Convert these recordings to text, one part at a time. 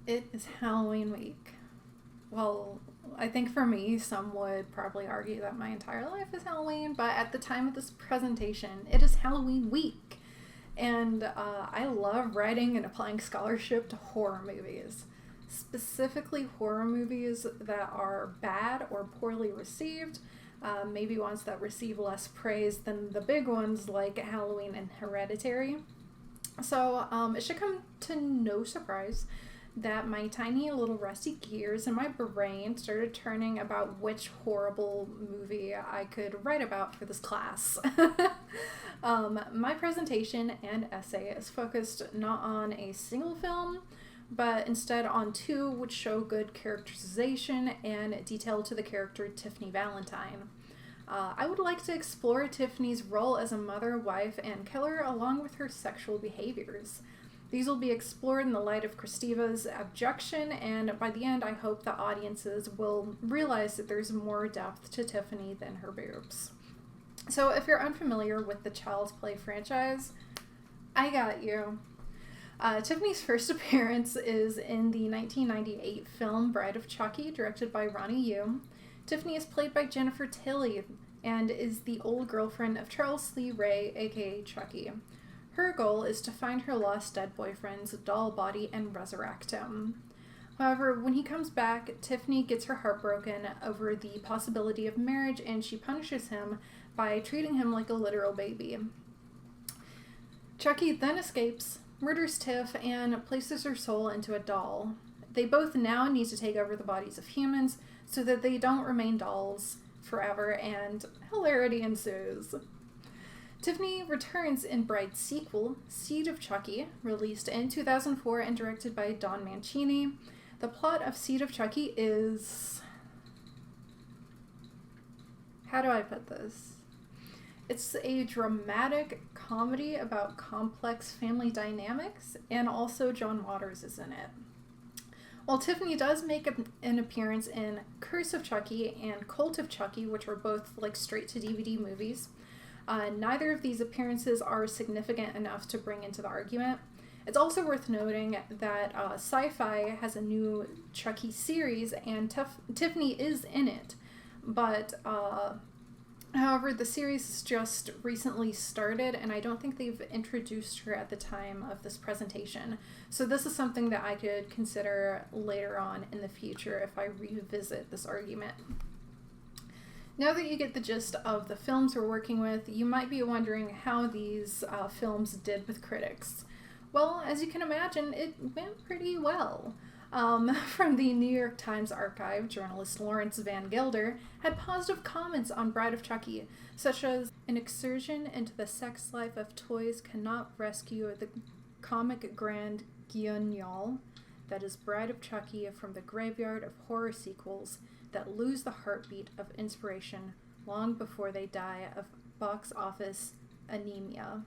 It is Halloween week. Well, I think for me, some would probably argue that my entire life is Halloween, but at the time of this presentation, it is Halloween week. And I love writing and applying scholarship to horror movies. Specifically, horror movies that are bad or poorly received, maybe ones that receive less praise than the big ones like Halloween and Hereditary. So it should come to no surprise that my tiny little rusty gears in my brain started turning about which horrible movie I could write about for this class. My presentation and essay is focused not on a single film, but instead on two which show good characterization and detail to the character Tiffany Valentine. I would like to explore Tiffany's role as a mother, wife, and killer along with her sexual behaviors. These will be explored in the light of Kristeva's Abjection, and by the end I hope the audiences will realize that there's more depth to Tiffany than her boobs. So if you're unfamiliar with the Child's Play franchise, I got you. Tiffany's first appearance is in the 1998 film Bride of Chucky, directed by Ronny. Tiffany is played by Jennifer Tilly and is the old girlfriend of Charles Lee Ray, aka Chucky. Her goal is to find her lost dead boyfriend's doll body and resurrect him. However, when he comes back, Tiffany gets her heart broken over the possibility of marriage, and she punishes him by treating him like a literal baby. Chucky then escapes, murders Tiff, and places her soul into a doll. They both now need to take over the bodies of humans so that they don't remain dolls forever, and hilarity ensues. Tiffany returns in Bride's sequel, Seed of Chucky, released in 2004 and directed by Don Mancini. The plot of Seed of Chucky is... how do I put this? It's a dramatic comedy about complex family dynamics, and also John Waters is in it. While Tiffany does make an appearance in Curse of Chucky and Cult of Chucky, which are both like straight-to-DVD movies, neither of these appearances are significant enough to bring into the argument. It's also worth noting that Sci-Fi has a new Chucky series, and Tiffany is in it. But, however, the series just recently started, and I don't think they've introduced her at the time of this presentation. So this is something that I could consider later on in the future if I revisit this argument. Now that you get the gist of the films we're working with, you might be wondering how these films did with critics. Well, as you can imagine, it went pretty well. From the New York Times archive, journalist Lawrence Van Gelder had positive comments on Bride of Chucky, such as, "An excursion into the sex life of toys cannot rescue the comic grand guignol that is Bride of Chucky from the graveyard of horror sequels that lose the heartbeat of inspiration long before they die of box office anemia.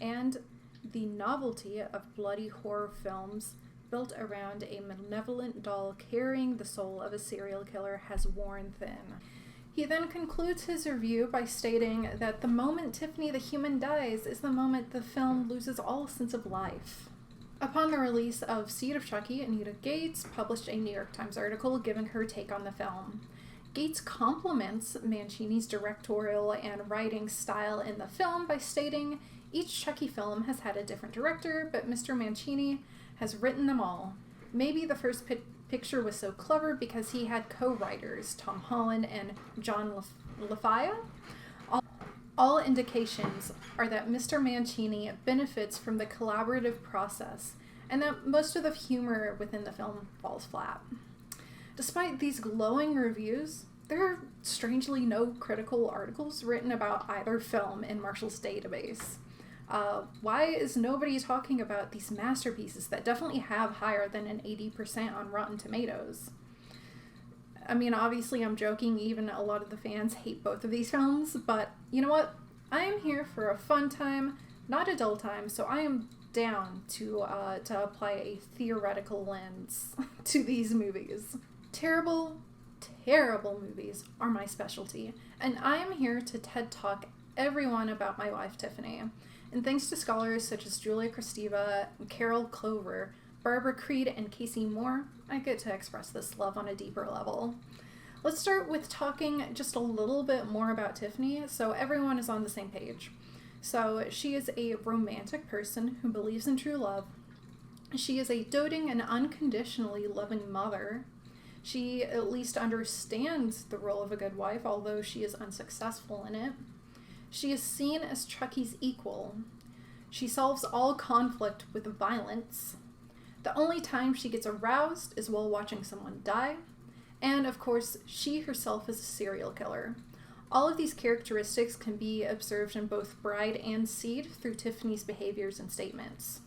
And the novelty of bloody horror films built around a malevolent doll carrying the soul of a serial killer has worn thin." He then concludes his review by stating that the moment Tiffany the human dies is the moment the film loses all sense of life. Upon the release of Seed of Chucky, Anita Gates published a New York Times article giving her take on the film. Gates compliments Mancini's directorial and writing style in the film by stating, "Each Chucky film has had a different director, but Mr. Mancini has written them all. Maybe the first picture was so clever because he had co-writers, Tom Holland and John LaFaya. All indications are that Mr. Mancini benefits from the collaborative process, and that most of the humor within the film falls flat." Despite these glowing reviews, there are strangely no critical articles written about either film in Marshall's database. Why is nobody talking about these masterpieces that definitely have higher than an 80% on Rotten Tomatoes? I mean, obviously I'm joking, even a lot of the fans hate both of these films, but you know what? I am here for a fun time, not a dull time, so I am down to apply a theoretical lens to these movies. Terrible movies are my specialty, and I am here to TED Talk everyone about my wife Tiffany. And thanks to scholars such as Julia Kristeva and Carol Clover, Barbara Creed and Casey Moore, I get to express this love on a deeper level. Let's start with talking just a little bit more about Tiffany so everyone is on the same page. So she is a romantic person who believes in true love. She is a doting and unconditionally loving mother. She at least understands the role of a good wife, although she is unsuccessful in it. She is seen as Chucky's equal. She solves all conflict with violence. The only time she gets aroused is while watching someone die. And, of course, she herself is a serial killer. All of these characteristics can be observed in both Bride and Seed through Tiffany's behaviors and statements.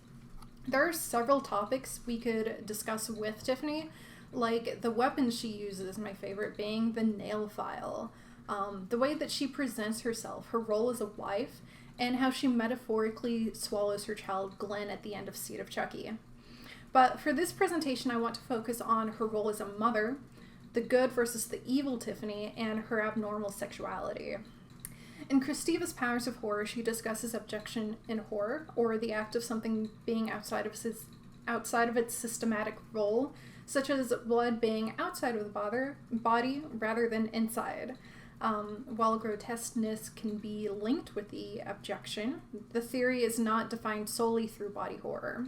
There are several topics we could discuss with Tiffany, like the weapons she uses, my favorite being the nail file, the way that she presents herself, her role as a wife, and how she metaphorically swallows her child Glenn at the end of Seed of Chucky. But for this presentation, I want to focus on her role as a mother, the good versus the evil Tiffany, and her abnormal sexuality. In Kristeva's Powers of Horror, she discusses abjection in horror, or the act of something being outside of its systematic role, such as blood being outside of the body rather than inside. While grotesqueness can be linked with the abjection, the theory is not defined solely through body horror.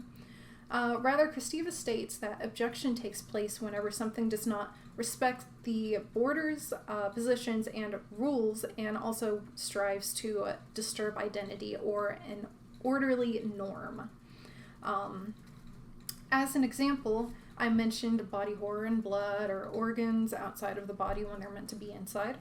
Rather, Kristeva states that abjection takes place whenever something does not respect the borders, positions, and rules, and also strives to disturb identity or an orderly norm. As an example, I mentioned body horror and blood, or organs outside of the body when they're meant to be inside.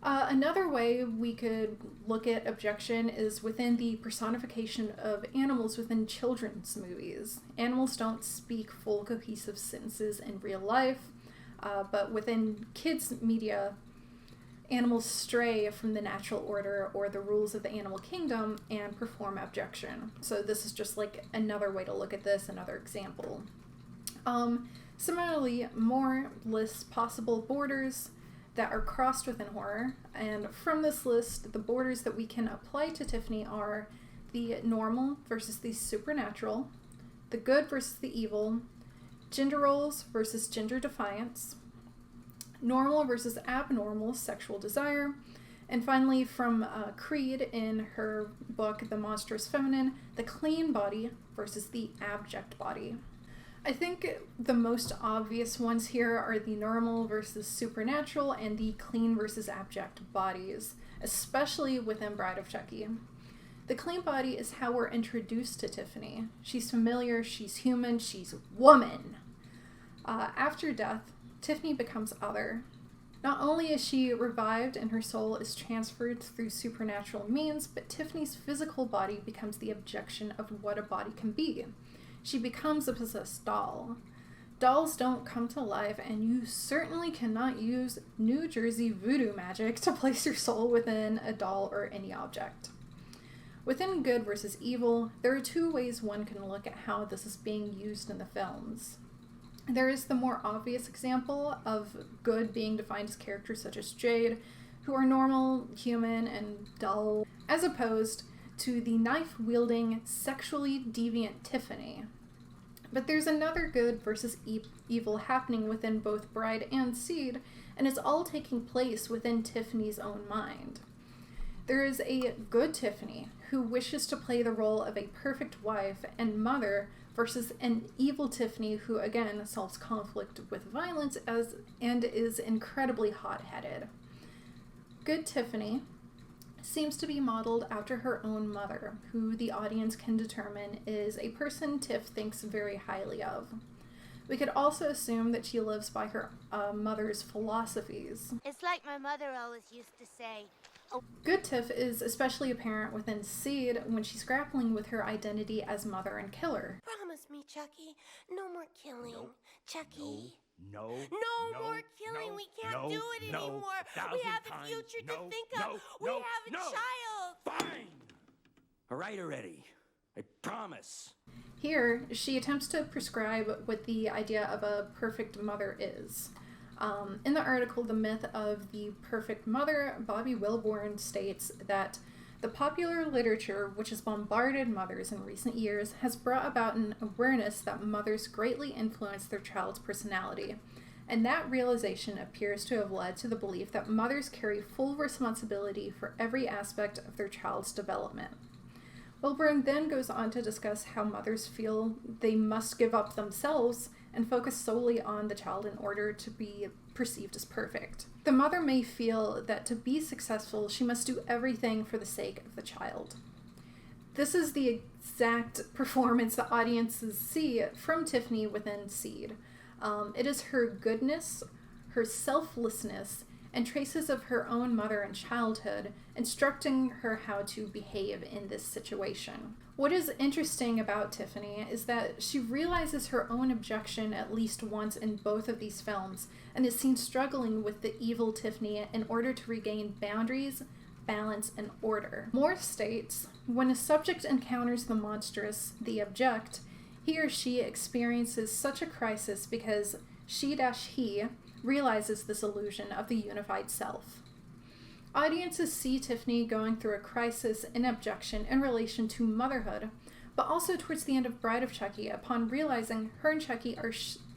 Another way we could look at abjection is within the personification of animals within children's movies. Animals don't speak full cohesive sentences in real life, but within kids' media, animals stray from the natural order or the rules of the animal kingdom and perform abjection. So this is just like another way to look at this, another example. Similarly, Moore lists possible borders that are crossed within horror, and from this list, the borders that we can apply to Tiffany are the normal versus the supernatural, the good versus the evil, gender roles versus gender defiance, normal versus abnormal sexual desire, and finally from Creed in her book The Monstrous Feminine, the clean body versus the abject body. I think the most obvious ones here are the normal versus supernatural and the clean versus abject bodies, especially within Bride of Chucky. The clean body is how we're introduced to Tiffany. She's familiar, she's human, she's woman. After death, Tiffany becomes other. Not only is she revived and her soul is transferred through supernatural means, but Tiffany's physical body becomes the objection of what a body can be. She becomes a possessed doll. Dolls don't come to life, and you certainly cannot use New Jersey voodoo magic to place your soul within a doll or any object. Within good versus evil, there are two ways one can look at how this is being used in the films. There is the more obvious example of good being defined as characters such as Jade, who are normal, human, and dull, as opposed to the knife-wielding, sexually deviant Tiffany. But there's another good versus evil happening within both Bride and Seed, and it's all taking place within Tiffany's own mind. There is a good Tiffany who wishes to play the role of a perfect wife and mother versus an evil Tiffany who, again, solves conflict with violence and is incredibly hot-headed. Good Tiffany seems to be modeled after her own mother, who the audience can determine is a person Tiff thinks very highly of. We could also assume that she lives by her mother's philosophies. It's like my mother always used to say. Oh. Good Tiff is especially apparent within Seed when she's grappling with her identity as mother and killer. Promise me, Chucky, no more killing. Nope. Chucky. No more killing. We can't do it anymore. We have a future to think of. We have a child. Fine. All right already. I promise. Here, she attempts to prescribe what the idea of a perfect mother is. In the article, The Myth of the Perfect Mother, Bobby Wilborn states that The popular literature, which has bombarded mothers in recent years, has brought about an awareness that mothers greatly influence their child's personality, and that realization appears to have led to the belief that mothers carry full responsibility for every aspect of their child's development. Wilburn then goes on to discuss how mothers feel they must give up themselves and focus solely on the child in order to be perceived as perfect. The mother may feel that to be successful, she must do everything for the sake of the child. This is the exact performance that audiences see from Tiffany within Seed. It is her goodness, her selflessness, and traces of her own mother and childhood, instructing her how to behave in this situation. What is interesting about Tiffany is that she realizes her own objection at least once in both of these films, and is seen struggling with the evil Tiffany in order to regain boundaries, balance, and order. Moore states, when a subject encounters the monstrous, the abject, he or she experiences such a crisis because he realizes this illusion of the unified self. Audiences see Tiffany going through a crisis in abjection in relation to motherhood, but also towards the end of Bride of Chucky, upon realizing her and Chucky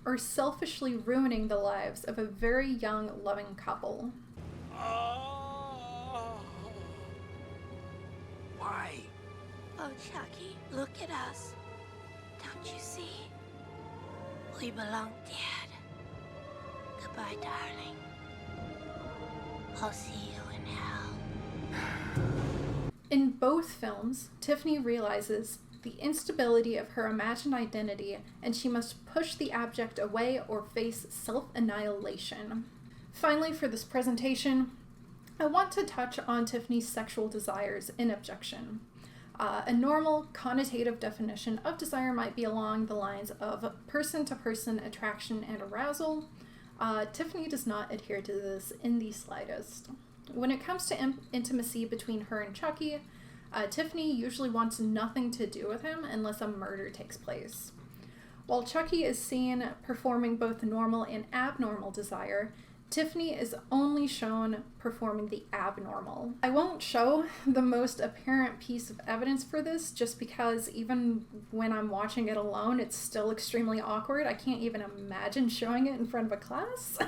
are selfishly ruining the lives of a very young, loving couple. Why? Oh, Chucky, look at us. Don't you see? We belong dead. Goodbye, darling. I'll see you in hell. In both films, Tiffany realizes the instability of her imagined identity, and she must push the abject away or face self-annihilation. Finally, for this presentation, I want to touch on Tiffany's sexual desires in Abjection. A normal connotative definition of desire might be along the lines of person-to-person attraction and arousal. Tiffany does not adhere to this in the slightest. When it comes to intimacy between her and Chucky, Tiffany usually wants nothing to do with him unless a murder takes place. While Chucky is seen performing both normal and abnormal desire, Tiffany is only shown performing the abnormal. I won't show the most apparent piece of evidence for this just because even when I'm watching it alone, it's still extremely awkward. I can't even imagine showing it in front of a class.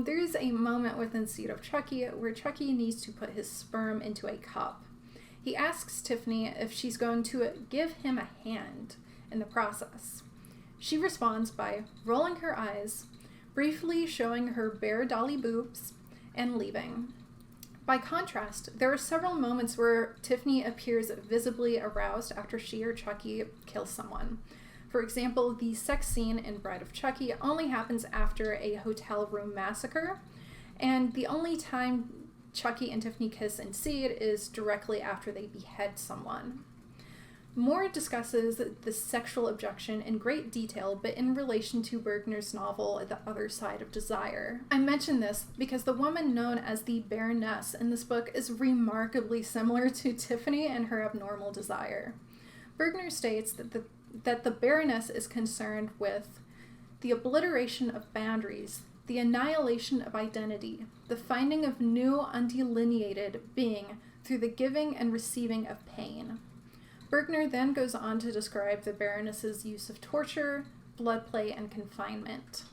There's a moment within Seed of Chucky where Chucky needs to put his sperm into a cup. He asks Tiffany if she's going to give him a hand in the process. She responds by rolling her eyes, briefly showing her bare dolly boobs, and leaving. By contrast, there are several moments where Tiffany appears visibly aroused after she or Chucky kills someone. For example, the sex scene in Bride of Chucky only happens after a hotel room massacre, and the only time Chucky and Tiffany kiss in Seed is directly after they behead someone. Moore discusses the sexual objection in great detail, but in relation to Bergner's novel, The Other Side of Desire. I mention this because the woman known as the Baroness in this book is remarkably similar to Tiffany and her abnormal desire. Bergner states that the Baroness is concerned with the obliteration of boundaries, the annihilation of identity, the finding of new undelineated being through the giving and receiving of pain. Bergner then goes on to describe the Baroness's use of torture, blood play, and confinement.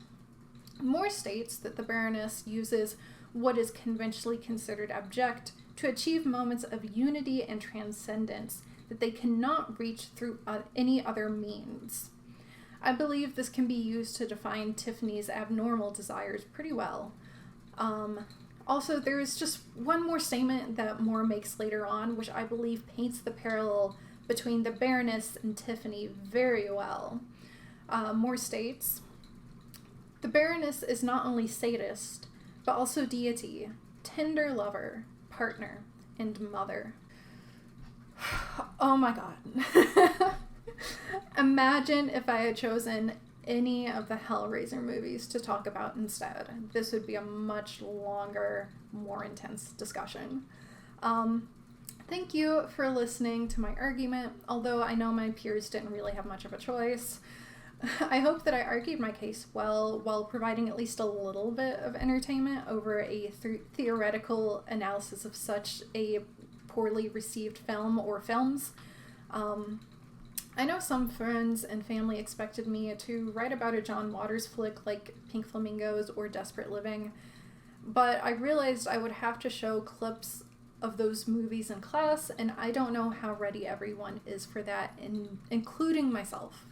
Moore states that the Baroness uses what is conventionally considered abject to achieve moments of unity and transcendence that they cannot reach through any other means. I believe this can be used to define Tiffany's abnormal desires pretty well. Also, there is just one more statement that Moore makes later on, which I believe paints the parallel between the Baroness and Tiffany very well. Moore states, the Baroness is not only sadist, but also deity, tender lover, partner, and mother. Oh my god. Imagine if I had chosen any of the Hellraiser movies to talk about instead. This would be a much longer, more intense discussion. Thank you for listening to my argument, although I know my peers didn't really have much of a choice. I hope that I argued my case well while providing at least a little bit of entertainment over a theoretical analysis of such a poorly received film or films. I know some friends and family expected me to write about a John Waters flick like Pink Flamingos or Desperate Living, but I realized I would have to show clips of those movies in class, and I don't know how ready everyone is for that, including myself.